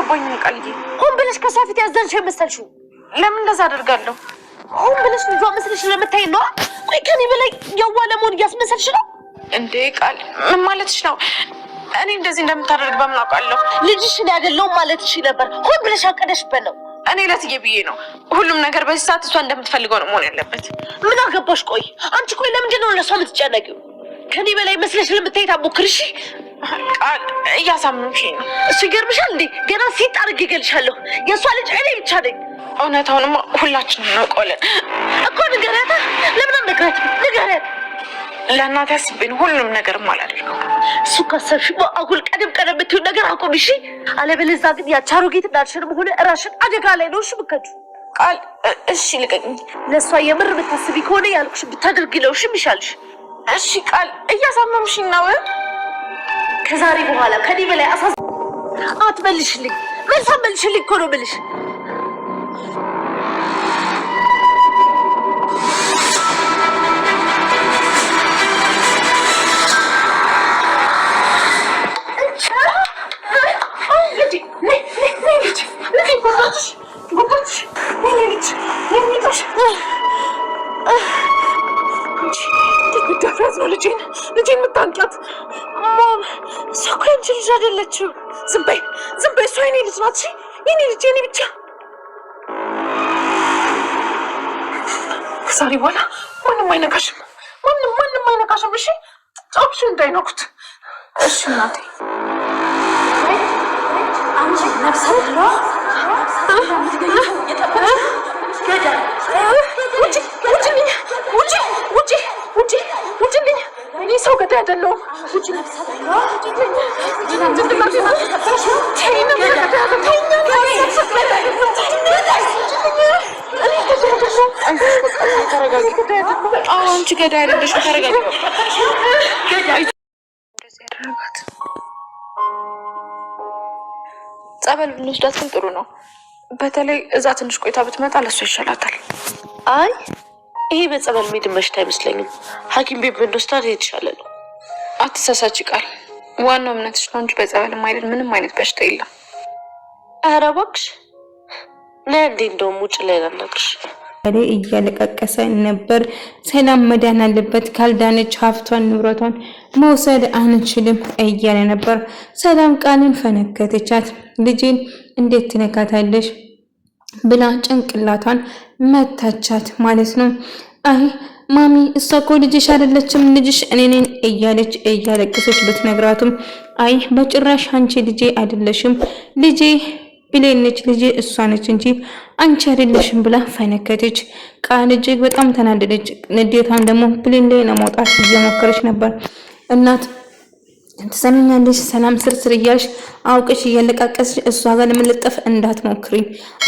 አልገባኝም ቃልዬ። ሆን ብለሽ ከሷ ፊት ያዘንሽ የመሰልሽው? ለምን እንደዛ አደርጋለሁ? ሆን ብለሽ ልጇ መስለሽ ለምታይ ነው? ቆይ ከኔ በላይ ያዋለ መሆን እያስመሰልሽ ነው እንዴ? ቃል ምን ማለትሽ ነው? እኔ እንደዚህ እንደምታደርግ በምን አውቃለሁ? ልጅሽን አይደለሁም ማለትሽ ነበር። ሆን ብለሽ አቀደሽበት ነው። እኔ ለትዬ ብዬ ነው። ሁሉም ነገር በዚህ ሰዓት እሷ እንደምትፈልገው ነው መሆን ያለበት። ምን አገባሽ? ቆይ አንቺ ቆይ ለምንድን ነው ለሷ የምትጨነቂው? ከኔ በላይ መስለሽ ለምታይ ታሞክርሽ። ቃል እያሳመምሽኝ ነው። እሱ ይገርምሻል እንዴ? ገና ሲጥ አድርጌ እገልሻለሁ። የእሷ ልጅ እኔ ብቻ ነኝ። እውነታውንማ ሁላችንም እናውቀዋለን እኮ። ንገሪያታ። ለምን አንነግራት? ንገሪያት። ለእናቴ አስቤ ነው ሁሉንም ነገር አላደርገው። እሱ ካሰብሽ አጉል ቀደም ብትይው ነገር አቆም እሺ። አለበለዚያ ግን ያቺ አሮጊት እንዳልሽንም ሆነ እራስሽን አደጋ ላይ ነው እሺ የምትከጂው። ቃል እሺ ልቀቅኝ። ለእሷ የምር ብታስቢ ከሆነ ያልኩሽ ብታደርጊ ነው እሺ የሚሻልሽ። እሺ ቃል እያሳመምሽኝ ነው። ከዛሬ በኋላ ከኔ በላይ አትመልሽልኝ። መልስ አትመልሽልኝ እኮ ነው የምልሽ። ልጄን የምታንቂያት ማም፣ እሷ እኮ ያንቺ ልጅ አይደለችም። ዝም በይ ዝም በይ። እሷ የኔ ልጅ ናት። የኔ ልጅ የኔ ብቻ። ከዛሬ በኋላ ማንም አይነካሽም። ማንም አይነካሽም። እሺ ጫፍሽ እንዳይነኩት። እሺ እናቴ። አንቺ ነፍሰ ውጭልኝ። እኔ ሰው ገዳይ አይደለሁም። አንቺ ገዳይ አይደለሽም። ተረጋጊ። ጸበል ብንወስዳት ግን ጥሩ ነው። በተለይ እዛ ትንሽ ቆይታ ብትመጣ ለእሷ ይሻላታል። አይ ይሄ በጸበል የሚድን በሽታ አይመስለኝም። ሐኪም ቤት ብንወስዳት የተሻለ ነው። አትሳሳች ቃል። ዋናው እምነትሽ ነው እንጂ በጸበል የማይድን ምንም አይነት በሽታ የለም። ኧረ እባክሽ ነይ እንዴ። እንደውም ውጭ ላይ ላናግርሽ። እያለቀቀሰ ነበር። ሰላም መዳን አለበት፣ ካልዳነች ሀብቷን ንብረቷን መውሰድ አንችልም እያለ ነበር። ሰላም ቃልን ፈነከተቻት። ልጄን እንዴት ትነካታለሽ ብላ ጭንቅላቷን መታቻት ማለት ነው። አይ ማሚ እሷ እኮ ልጅሽ አይደለችም፣ ልጅሽ እኔ ነኝ እያለች እያለቀሰች ብትነግራቱም አይ በጭራሽ አንቺ ልጄ አይደለሽም፣ ልጄ ብሌን ነች፣ ልጄ እሷ ነች እንጂ አንቺ አይደለሽም ብላ ፈነከተች። ቃል እጅግ በጣም ተናደደች። ንዴቷን ደግሞ ብሌን ላይ ለማውጣት እየሞከረች ነበር። እናት ትሰሚኛለሽ? ሰላም ስርስር እያልሽ አውቅሽ እያለቃቀስሽ እሷ ጋር ለመለጠፍ እንዳትሞክሪ፣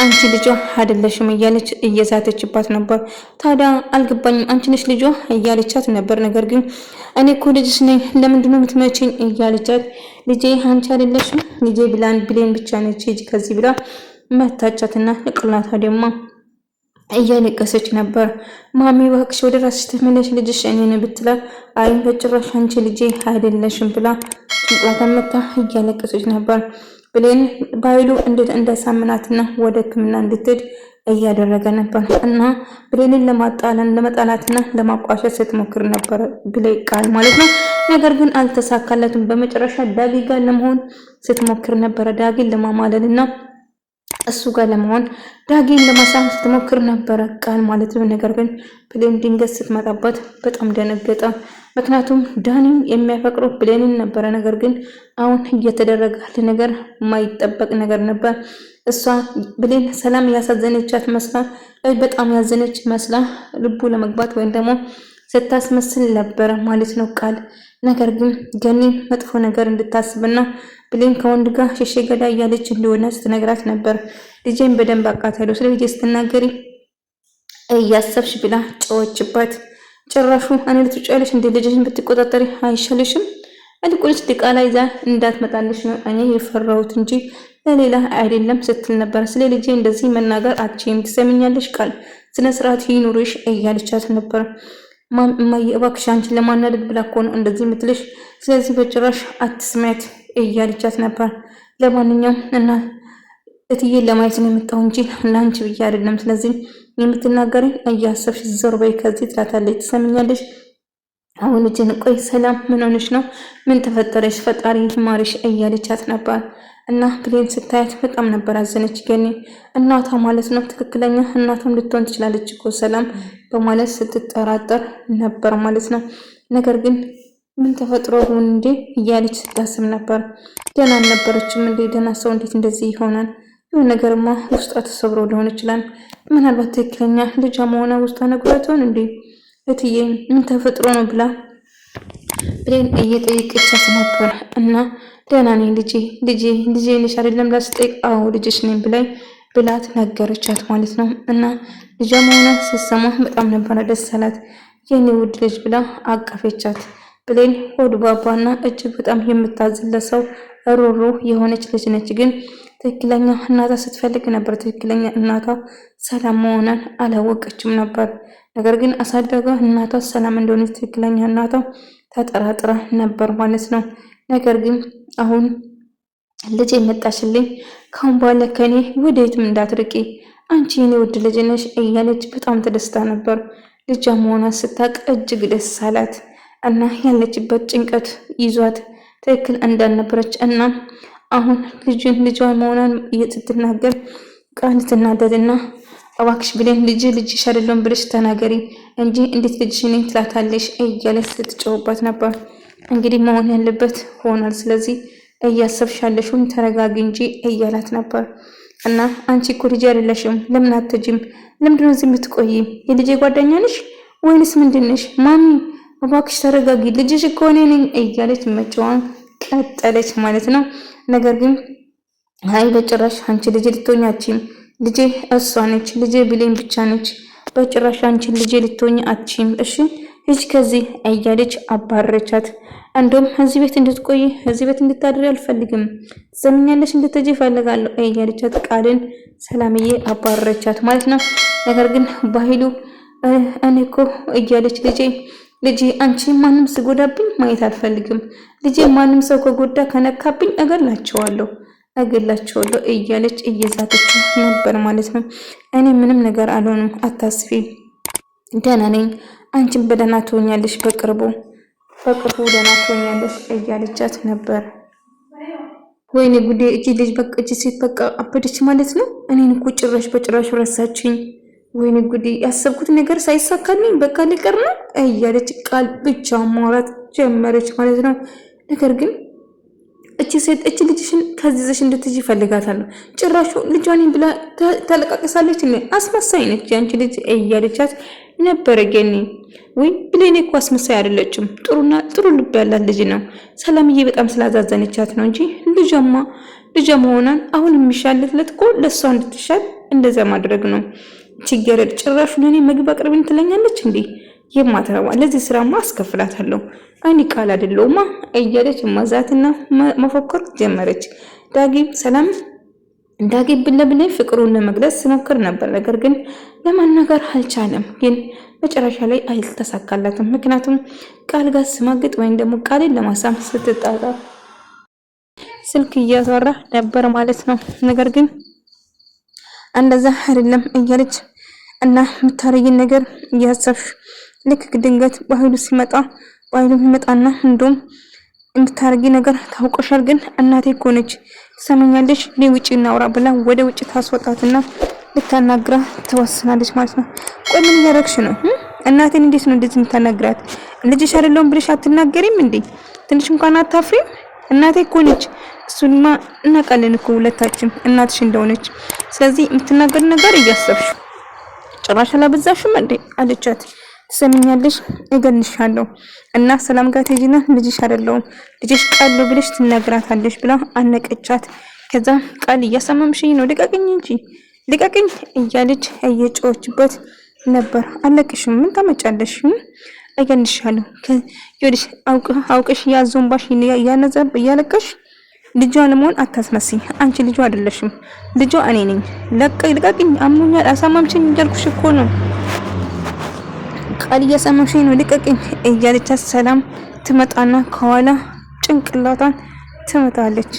አንቺ ልጇ አይደለሽም እያለች እየዛተችባት ነበር። ታዲያ አልገባኝም፣ አንቺ ነሽ ልጇ እያለቻት ነበር። ነገር ግን እኔ እኮ ልጅሽ ነኝ፣ ለምንድን ነው የምትመጪኝ እያለቻት ልጄ አንቺ አይደለሽም፣ ልጄ ብሌን ብቻ ነች ሂጂ ከዚህ ብላ መታቻትና ቅላቷ ደግሞ እያለቀሰች ነበር። ማሚ እባክሽ ወደ ራስሽ ተመለሽ፣ ልጅሽ እኔ ነኝ ብትላት አይ በጭራሽ አንቺ ልጄ አይደለሽም ብላ ጭንቅላቷን መታ እያለቀሰች ነበር። ብሌን ባይሉ እንዴት እንዳሳምናትና ወደ ሕክምና እንድትሄድ እያደረገ ነበር እና ብሌንን ለመጣላትና ለማቋሸሽ ስትሞክር ነበር ብሌን ቃል ማለት ነው። ነገር ግን አልተሳካለትም። በመጨረሻ ዳጊ ጋር ለመሆን ስትሞክር ነበረ። ዳጊን ለማማለልና እሱ ጋር ለመሆን ዳጊን ለማሳም ስትሞክር ነበረ ቃል ማለት ነው። ነገር ግን ብሌን ድንገት ስትመጣበት በጣም ደነገጠ። ምክንያቱም ዳኒም የሚያፈቅረው ብሌንን ነበረ። ነገር ግን አሁን እየተደረገ ነገር የማይጠበቅ ነገር ነበር። እሷ ብሌን ሰላም ያሳዘነቻት መስላ በጣም ያዘነች መስላ ልቡ ለመግባት ወይም ደግሞ ስታስመስል ነበረ ማለት ነው ቃል። ነገር ግን ገኒን መጥፎ ነገር እንድታስብና ብሌን ከወንድ ጋር ሸሼ ገዳ እያለች እንደሆነ ስትነግራት ነበር። ልጄን በደንብ አውቃታለሁ፣ ስለ ልጄ ስትናገሪ እያሰብሽ ብላ ጨወችባት። ጭራሹ እኔ ልትጫለሽ እንደ ልጅሽን ብትቆጣጠሪ አይሻልሽም? አልቆልሽ ዲቃላ ይዛ እንዳትመጣልሽ ነው እኔ የፈራሁት እንጂ ለሌላ አይደለም ስትል ነበር። ስለ ልጄ እንደዚህ መናገር አትችይም፣ ትሰሚኛለሽ ቃል፣ ስነ ስርዓት ይኑርሽ እያለቻት ነበር። ማማዬ እባክሽ አንቺን ለማናደድ ብላ እኮ ነው እንደዚህ የምትልሽ፣ ስለዚህ በጭራሽ አትስሚያት እያለቻት ነበር። ለማንኛውም እና እትዬን ለማየት ነው የመጣው እንጂ ለአንቺ ብዬ አይደለም። ስለዚህ የምትናገረኝ እያሰብሽ ዞር በይ ከዚህ ትላታለች። ትሰምኛለሽ? አሁን እጅን ቆይ ሰላም ምን ሆነሽ ነው? ምን ተፈጠረሽ? ፈጣሪ ይማርሽ እያለቻት ነበር። እና ብሌን ስታያት በጣም ነበር አዘነች። ገኒ እናቷ ማለት ነው ትክክለኛ እናቷም ልትሆን ትችላለች እኮ ሰላም በማለት ስትጠራጠር ነበር ማለት ነው። ነገር ግን ምን ተፈጥሮ ሆን እንዴ እያለች ስታስብ ነበር። ደህና አልነበረችም እንዴ? ደህና ሰው እንዴት እንደዚህ ይሆናል? ይሁን ነገርማ ውስጧ ተሰብሮ ሊሆን ይችላል። ምናልባት ትክክለኛ ልጇ መሆኗ ውስጧ ነግሯታል እንዴ? እትዬ ምን ተፈጥሮ ነው ብላ ብሌን እየጠየቀቻት ነበር። እና ደህና ነኝ ልጄ ነሽ አይደለም ላስጠይቅ? አዎ ልጅሽ ነኝ ብላት ነገረቻት ማለት ነው። እና ልጇ መሆኗ ስትሰማ በጣም ነበረ ደስ አላት። የኔ ውድ ልጅ ብላ አቀፈቻት። ብሌን ሆድ ባባና እጅግ በጣም የምታዝለት ሰው ሮሮ የሆነች ልጅ ነች። ግን ትክክለኛ እናቷ ስትፈልግ ነበር። ትክክለኛ እናቷ ሰላም መሆኗን አላወቀችም ነበር። ነገር ግን አሳደጋ እናቷ ሰላም እንደሆነች ትክክለኛ እናቷ ተጠራጥራ ነበር ማለት ነው። ነገር ግን አሁን ልጅ የመጣሽልኝ ካሁን በኋላ ከኔ ወደየትም እንዳትርቂ አንቺ የኔ ውድ ልጅ ነሽ እያለች በጣም ተደስታ ነበር። ልጇ መሆኗን ስታቅ እጅግ ደስ አላት እና ያለችበት ጭንቀት ይዟት ትክክል እንዳልነበረች እና አሁን ልጇ መሆኗን ስትናገር ቃል ትናደድና እባክሽ ብሌን ልጅሽ አይደለም ብለሽ ተናገሪ እንጂ እንዴት ልጅሽ ነኝ ትላታለሽ እያለች ስትጮህባት ነበር። እንግዲህ መሆን ያለበት ሆኗል። ስለዚህ እያሰብሽ ያለሽውን ተረጋጊ እንጂ እያላት ነበር። እና አንቺ እኮ ልጅ አይደለሽም፣ ለምን አትጂም? ለምንድነው እዚህ የምትቆይ? የልጄ ጓደኛ ነሽ ወይንስ ምንድነሽ? ማሚ እባክሽ ተረጋጊ፣ ልጅሽ እኮ እኔ ነኝ እያለች መጫወን ቀጠለች ማለት ነው። ነገር ግን አይ በጭራሽ አንቺ ልጅ ልትሆኚ አትችይም፣ ልጄ እሷ ነች፣ ልጄ ብሌን ብቻ ነች፣ በጭራሽ አንቺ ልጄ ልትሆኚ አትችይም፣ እሺ ሂጂ ከዚህ እያለች አባረቻት። እንደውም እዚህ ቤት እንድትቆይ እዚህ ቤት እንድታድሪ አልፈልግም፣ ትሰምኛለሽ? እንድትጂ እፈልጋለሁ እያለቻት ቃልን ሰላምዬ አባረቻት ማለት ነው። ነገር ግን ባህሉ እኔ እኮ እያለች ልጄ አንቺ ማንም ስጎዳብኝ ማየት አልፈልግም፣ ልጄ ማንም ሰው ከጎዳ ከነካብኝ እገላቸዋለሁ እያለች እየዛተች ነበር ማለት ነው። እኔ ምንም ነገር አልሆንም፣ አታስቢ፣ ደህና ነኝ፣ አንቺም በደህና ትሆኛለሽ፣ በቅርቡ ደህና ትሆኛለሽ እያለቻት ነበር። ወይኔ ጉዴ! እቺ ልጅ በቃ እቺ ሴት በቃ አበደች ማለት ነው። እኔን እኮ በጭራሽ ረሳችኝ። ወይኔ ጉዴ! ያሰብኩት ነገር ሳይሳካልኝ በቃ ሊቀር ነው እያለች ቃል ብቻ ማውራት ጀመረች ማለት ነው። ነገር ግን እቺ ልጅሽን ከዚህ ይዘሽ እንድትጂ እፈልጋታለሁ፣ ጭራሹ ልጇን ብላ ተለቃቀሳለች። አስመሳይ ነች ያንቺ ልጅ እያለቻት ነበረ ገኒ። ወይ ብሌኔ እኮ አስመሳይ አይደለችም፣ ጥሩ ልብ ያላት ልጅ ነው። ሰላምዬ በጣም ስላዛዘነቻት ነው እንጂ ልጇ መሆኗን አሁን የሚሻለት እኮ ለእሷ እንድትሻል እንደዛ ማድረግ ነው። ችግረድ ጭራሹ ለኔ ምግብ አቅርብኝ ትለኛለች እንዴ? የማትረባ ለዚህ ስራማ አስከፍላታለሁ። እኔ ቃል አይደለሁማ እያለች ማዛትና መፎከር ጀመረች። ዳጊ ብለብለ ፍቅሩን ለመግለጽ ሲሞክር ነበር። ነገር ግን ለማናገር አልቻለም። ግን መጨረሻ ላይ አልተሳካላትም። ምክንያቱም ቃል ጋር ስማግጥ ወይም ደግሞ ቃልን ለማሳም ስትጣጣ ስልክ እያወራ ነበር ማለት ነው። ነገር ግን እንደዛ አይደለም እያለች እና የምታረጊን ነገር እያሰብሽ ልክ ድንገት ባህሉ ይመጣና እንደውም እንድታረጊ ነገር ታውቆሻል። ግን እናቴ እኮ ነች ትሰማኛለሽ፣ ውጪ እናውራ ብላ ወደ ውጪ ታስወጣትና ልታናግራ ትወስናለች ማለት ነው። ቆይ ምን እያደረግሽ ነው? እናቴን እንዴት ነው እንደዚህ የምታናግራት? ልጅሽ አይደለሁም ብለሽ አትናገሪም እንዴ? ትንሽ እንኳን አታፍሪም? እናቴ እኮ ነች። እሱንማ እናውቃለን እኮ ሁለታችን እናትሽ እንደሆነች። ስለዚህ የምትናገር ነገር እያሰብሽ ጭራሽ አላበዛሽም እንዴ አለቻት። ትሰሚኛለሽ እገልሻለሁ እና ሰላም ጋር ትሄጂና ልጅሽ አይደለሁም ልጅሽ ቃል ብለሽ ትናገራታለሽ ብላ አነቀቻት። ከዛ ቃል እያሰማምሽኝ ነው ልቀቅኝ እንጂ ልቀቅኝ እያለች እየጮችበት ነበር። አለቅሽም ምን ታመጫለሽ? እገልሻለሁ ከይልሽ አውቅሽ ያዞንባሽ ያነዘብ እያለቀሽ ልጇ ለመሆን አታስመስይ። አንቺ ልጇ አይደለሽም፣ ልጇ እኔ ነኝ። ልቀቅኝ፣ አሞኛል፣ አሳማምሽኝ እያልኩሽ እኮ ነው። ቃል እያሰማምሽኝ ነው ልቀቅኝ እያለቻት ሰላም ትመጣና ከኋላ ጭንቅላቷን ትመታለች።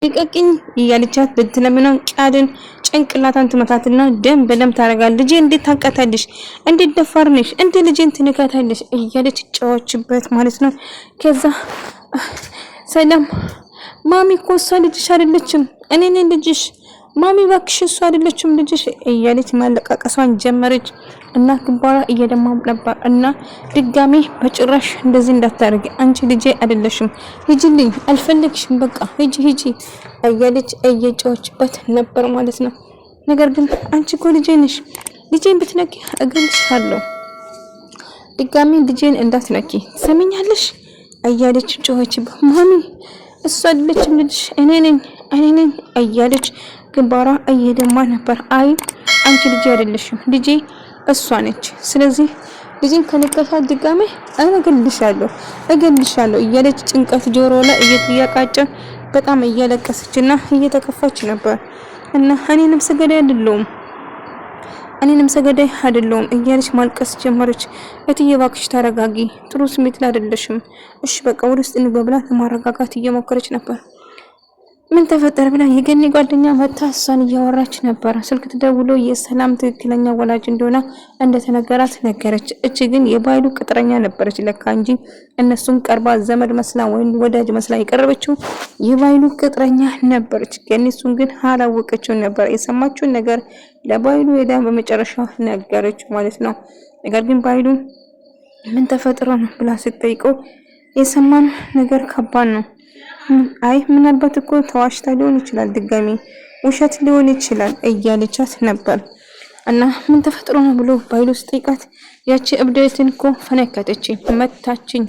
ልቀቅኝ እያለቻት ብትለምነው ቃልን ጭንቅላታን ትመታትና ደም በደም ታረጋለች። ልጄ እንዴት ታንቀታለሽ? እንዴት ደፋር ነሽ? እንዴ ልጄን ትነካታለሽ? እያለች ጫዋችበት ማለት ነው። ከዛ ሰላም ማሚ እኮ እሷ ልጅሽ አይደለችም፣ እኔ ነኝ ልጅሽ፣ ማሚ እባክሽ እሷ አይደለችም ልጅሽ እያለች ማለቃቀሷን ጀመረች። እና ግንባሯ እየደማም ነበር። እና ድጋሜ በጭራሽ እንደዚህ እንዳታረጊ፣ አንቺ ልጄ አይደለሽም፣ ሂጂልኝ፣ አልፈልግሽም፣ በቃ ሂጂ ሂጂ እያለች እየጫወችበት ነበር ማለት ነው። ነገር ግን አንቺ እኮ ልጄ ነሽ፣ ልጄን ብትነኪ እገልሻለሁ፣ ድጋሜ ልጄን እንዳትነኪ ትሰሚኛለሽ እያለች ጮኸችበት። ማሚ እሷ አይደለችም ልጅሽ፣ እኔ ነኝ እያለች ግንባሯ እየደማ ነበር። አይ አንቺ ልጄ አይደለሽም፣ ልጄ እሷ ነች። ስለዚህ ልጄን ከነካሻት ድጋሜ እገልሻለሁ እያለች ጭንቀት ጆሮ ላይ እየተያቃጨ በጣም እያለቀሰችና እየተከፋች ነበር። እና እኔንም ሰገዳይ አይደለሁም እያለች ማልቀስ ጀመረች። እትዬ እባክሽ ተረጋጊ፣ ጥሩ ስሜት ላይ አይደለሽም። እሺ በቃ ወደ ውስጥ እንግባ ብላ ለማረጋጋት እየሞከረች ነበር። ምን ተፈጠረ ብላ የገኒ ጓደኛ መታ እሷን እያወራች ነበር። ስልክ ተደውሎ የሰላም ትክክለኛ ወላጅ እንደሆነ እንደተነገራት ነገረች። እቺ ግን የባይሉ ቅጥረኛ ነበረች ለካ እንጂ እነሱን ቀርባ ዘመድ መስላ ወይም ወዳጅ መስላ የቀረበችው የባይሉ ቅጥረኛ ነበረች። ገኒ እሱን ግን አላወቀችው ነበር። የሰማችውን ነገር ለባይሉ ሄዳ በመጨረሻ ነገረች ማለት ነው። ነገር ግን ባይሉ ምን ተፈጥሮ ነው ብላ ስትጠይቀው የሰማን ነገር ከባድ ነው፣ አይ ምናልባት እኮ ተዋሽታ ሊሆን ይችላል፣ ድጋሚ ውሸት ሊሆን ይችላል እያለቻት ነበር። እና ምን ተፈጥሮ ነው ብሎ ባይሉ ስጠይቃት ያቺ እብደትን እኮ ፈነከተች፣ መታችኝ